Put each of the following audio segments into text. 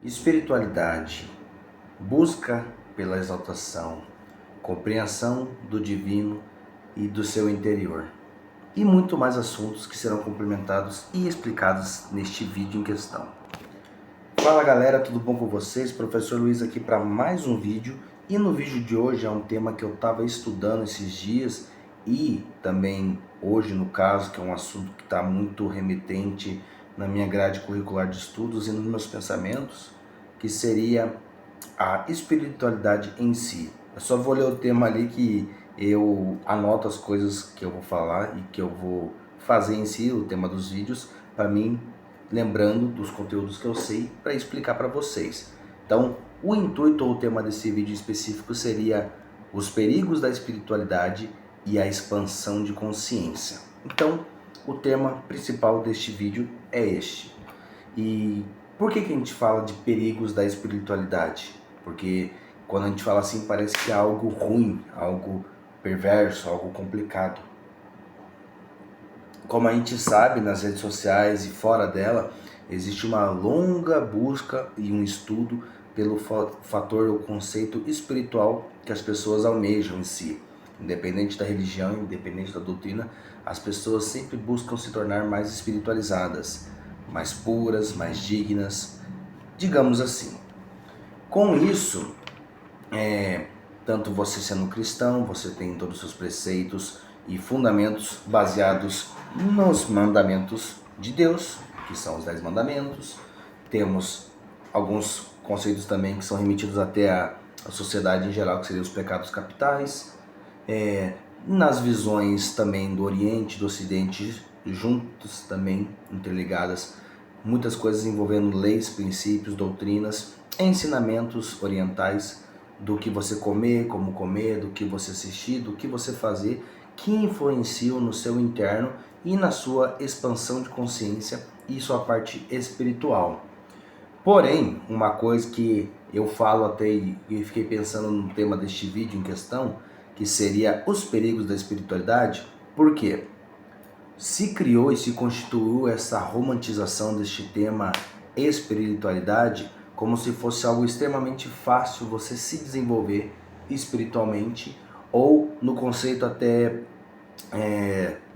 Espiritualidade, busca pela exaltação, compreensão do divino e do seu interior. E muito mais assuntos que serão complementados e explicados neste vídeo em questão. Fala galera, tudo bom com vocês? Professor Luiz aqui para mais um vídeo. E no vídeo de hoje é um tema que eu estava estudando esses dias e também hoje no caso, que é um assunto que está muito remetente na minha grade curricular de estudos e nos meus pensamentos, que seria a espiritualidade em si. Eu só vou ler o tema ali que eu anoto as coisas que eu vou falar e que eu vou fazer em si, o tema dos vídeos, para mim, lembrando dos conteúdos que eu sei, para explicar para vocês. Então, o intuito ou o tema desse vídeo específico seria os perigos da espiritualidade e a expansão de consciência. Então, o tema principal deste vídeo é este. E por que a gente fala de perigos da espiritualidade? Porque quando a gente fala assim parece que é algo ruim, algo perverso, algo complicado. Como a gente sabe, nas redes sociais e fora dela, existe uma longa busca e um estudo pelo fator ou conceito espiritual que as pessoas almejam em si. Independente da religião, independente da doutrina, as pessoas sempre buscam se tornar mais espiritualizadas, mais puras, mais dignas, digamos assim. Com isso, tanto você sendo cristão, você tem todos os seus preceitos e fundamentos baseados nos mandamentos de Deus, que são os 10 mandamentos. Temos alguns conceitos também que são remetidos até à sociedade em geral, que seriam os pecados capitais. Nas visões também do Oriente e do Ocidente, juntos também, interligadas, muitas coisas envolvendo leis, princípios, doutrinas, ensinamentos orientais do que você comer, como comer, do que você assistir, do que você fazer, que influenciam no seu interno e na sua expansão de consciência e sua parte espiritual. Porém, uma coisa que eu falo até e fiquei pensando no tema deste vídeo em questão, que seria os perigos da espiritualidade, por quê? Se criou e se constituiu essa romantização deste tema espiritualidade como se fosse algo extremamente fácil você se desenvolver espiritualmente ou no conceito até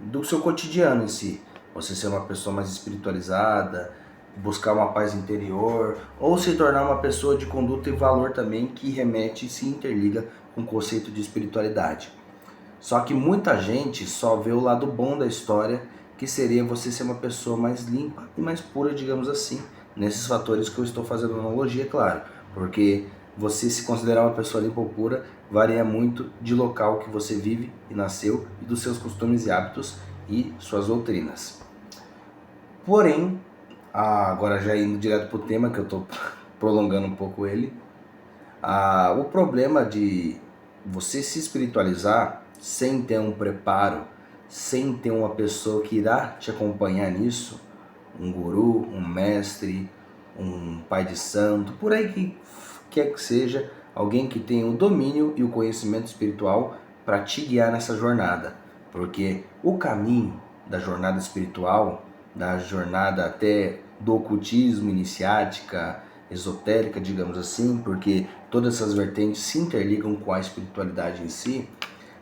do seu cotidiano em si. Você ser uma pessoa mais espiritualizada, buscar uma paz interior ou se tornar uma pessoa de conduta e valor também que remete e se interliga com o conceito de espiritualidade. Só que muita gente só vê o lado bom da história, que seria você ser uma pessoa mais limpa e mais pura, digamos assim, nesses fatores que eu estou fazendo analogia, claro, porque você se considerar uma pessoa limpa ou pura varia muito de local que você vive e nasceu e dos seus costumes e hábitos e suas doutrinas. Porém, agora já indo direto para o tema, que eu estou prolongando um pouco ele, o problema de você se espiritualizar sem ter um preparo, sem ter uma pessoa que irá te acompanhar nisso, um guru, um mestre, um pai de santo, por aí que quer que seja, alguém que tenha o domínio e o conhecimento espiritual para te guiar nessa jornada. Porque o caminho da jornada espiritual, da jornada até do ocultismo, iniciática, esotérica, digamos assim, porque todas essas vertentes se interligam com a espiritualidade em si.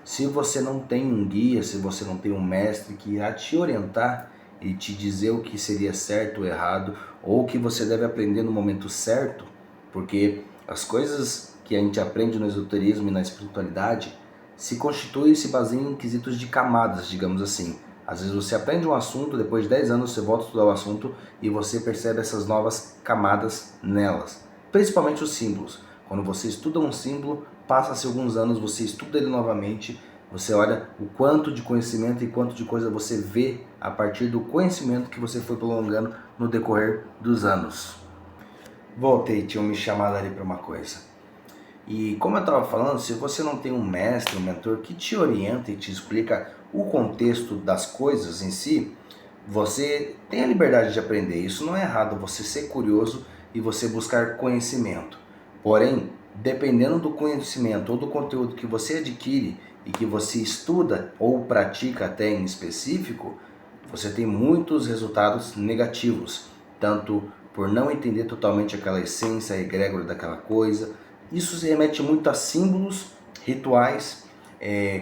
Se você não tem um guia, se você não tem um mestre que irá te orientar e te dizer o que seria certo ou errado, ou o que você deve aprender no momento certo, porque as coisas que a gente aprende no esoterismo e na espiritualidade se constituem e se baseiam em quesitos de camadas, digamos assim. Às vezes você aprende um assunto, depois de 10 anos você volta a estudar o assunto e você percebe essas novas camadas nelas. Principalmente os símbolos. Quando você estuda um símbolo, passa-se alguns anos, você estuda ele novamente, você olha o quanto de conhecimento e quanto de coisa você vê a partir do conhecimento que você foi prolongando no decorrer dos anos. Voltei, tinham me chamado ali para uma coisa. E como eu estava falando, se você não tem um mestre, um mentor que te orienta e te explica o contexto das coisas em si, você tem a liberdade de aprender. Isso não é errado, você ser curioso e você buscar conhecimento. Porém, dependendo do conhecimento ou do conteúdo que você adquire e que você estuda ou pratica até em específico, você tem muitos resultados negativos, tanto por não entender totalmente aquela essência, a egrégora daquela coisa. Isso se remete muito a símbolos, rituais,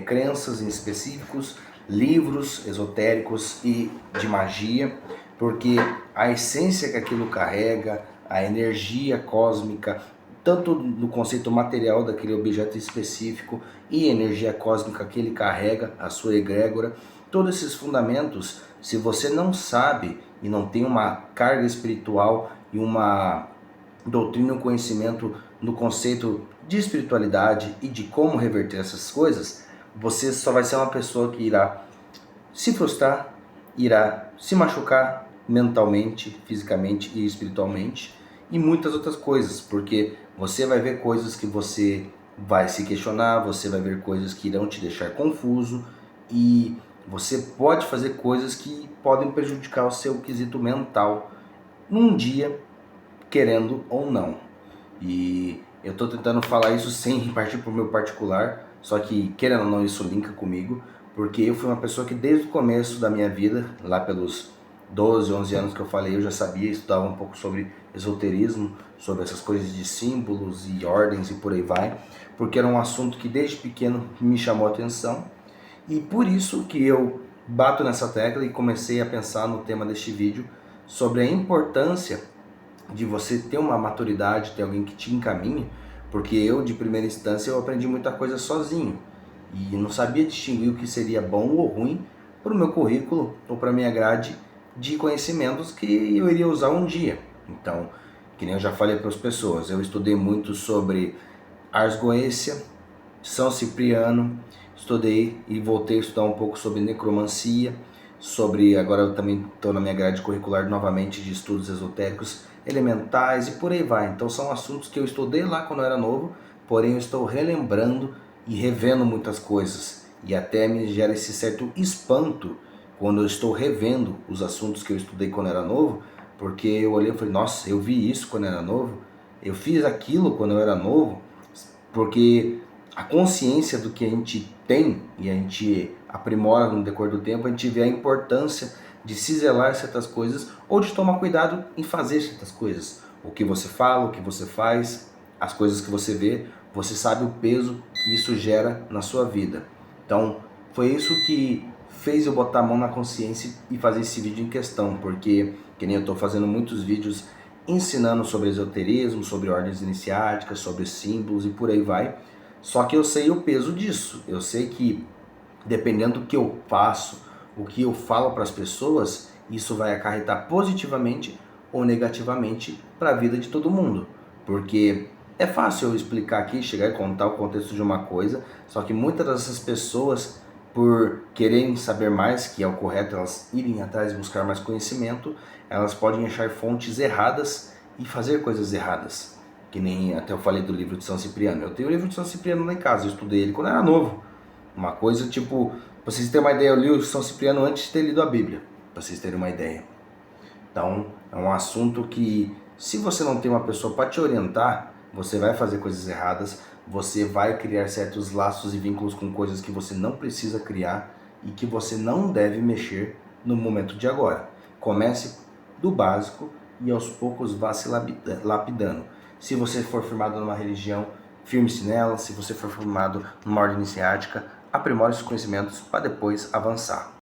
crenças em específicos, livros esotéricos e de magia, porque a essência que aquilo carrega, a energia cósmica, tanto no conceito material daquele objeto específico e a energia cósmica que ele carrega, a sua egrégora, todos esses fundamentos, se você não sabe e não tem uma carga espiritual e uma doutrina, um conhecimento no conceito de espiritualidade e de como reverter essas coisas, você só vai ser uma pessoa que irá se frustrar, irá se machucar mentalmente, fisicamente e espiritualmente e muitas outras coisas, porque você vai ver coisas que você vai se questionar, você vai ver coisas que irão te deixar confuso e você pode fazer coisas que podem prejudicar o seu quesito mental num dia, querendo ou não. E eu estou tentando falar isso sem partir para o meu particular, só que querendo ou não isso linka comigo, porque eu fui uma pessoa que desde o começo da minha vida, lá pelos 12, 11 anos que eu falei, eu já sabia, estudava um pouco sobre esoterismo, sobre essas coisas de símbolos e ordens e por aí vai, porque era um assunto que desde pequeno me chamou a atenção e por isso que eu bato nessa tecla e comecei a pensar no tema deste vídeo sobre a importância de você ter uma maturidade, ter alguém que te encaminhe, porque eu de primeira instância eu aprendi muita coisa sozinho e não sabia distinguir o que seria bom ou ruim para o meu currículo ou para a minha grade de conhecimentos que eu iria usar um dia. Então, que nem eu já falei para as pessoas, eu estudei muito sobre Ars Goetia, São Cipriano, estudei e voltei a estudar um pouco sobre necromancia, agora eu também estou na minha grade curricular novamente de estudos esotéricos, elementais e por aí vai. Então são assuntos que eu estudei lá quando eu era novo, porém eu estou relembrando e revendo muitas coisas. E até me gera esse certo espanto quando eu estou revendo os assuntos que eu estudei quando eu era novo, porque eu olhei e falei, nossa, eu vi isso quando eu era novo, eu fiz aquilo quando eu era novo, porque a consciência do que a gente tem e a gente aprimora no decorrer do tempo, a gente vê a importância de ciselar certas coisas ou de tomar cuidado em fazer certas coisas. O que você fala, o que você faz, as coisas que você vê, você sabe o peso que isso gera na sua vida. Então, foi isso que fez eu botar a mão na consciência e fazer esse vídeo em questão, porque, que nem eu estou fazendo muitos vídeos ensinando sobre esoterismo, sobre ordens iniciáticas, sobre símbolos e por aí vai. Só que eu sei o peso disso. Eu sei que dependendo do que eu faço, o que eu falo para as pessoas, isso vai acarretar positivamente ou negativamente para a vida de todo mundo. Porque é fácil eu explicar aqui, chegar e contar o contexto de uma coisa, só que muitas dessas pessoas, por quererem saber mais, que é o correto elas irem atrás e buscar mais conhecimento, elas podem achar fontes erradas e fazer coisas erradas. Que nem até eu falei do livro de São Cipriano. Eu tenho o livro de São Cipriano lá em casa, eu estudei ele quando era novo. Uma coisa tipo, pra vocês terem uma ideia, eu li o São Cipriano antes de ter lido a Bíblia, pra vocês terem uma ideia. Então, é um assunto que, se você não tem uma pessoa para te orientar, você vai fazer coisas erradas, você vai criar certos laços e vínculos com coisas que você não precisa criar e que você não deve mexer no momento de agora. Comece do básico e aos poucos vá se lapidando. Se você for firmado numa religião, firme-se nela. Se você for formado numa ordem iniciática, aprimore seus conhecimentos para depois avançar.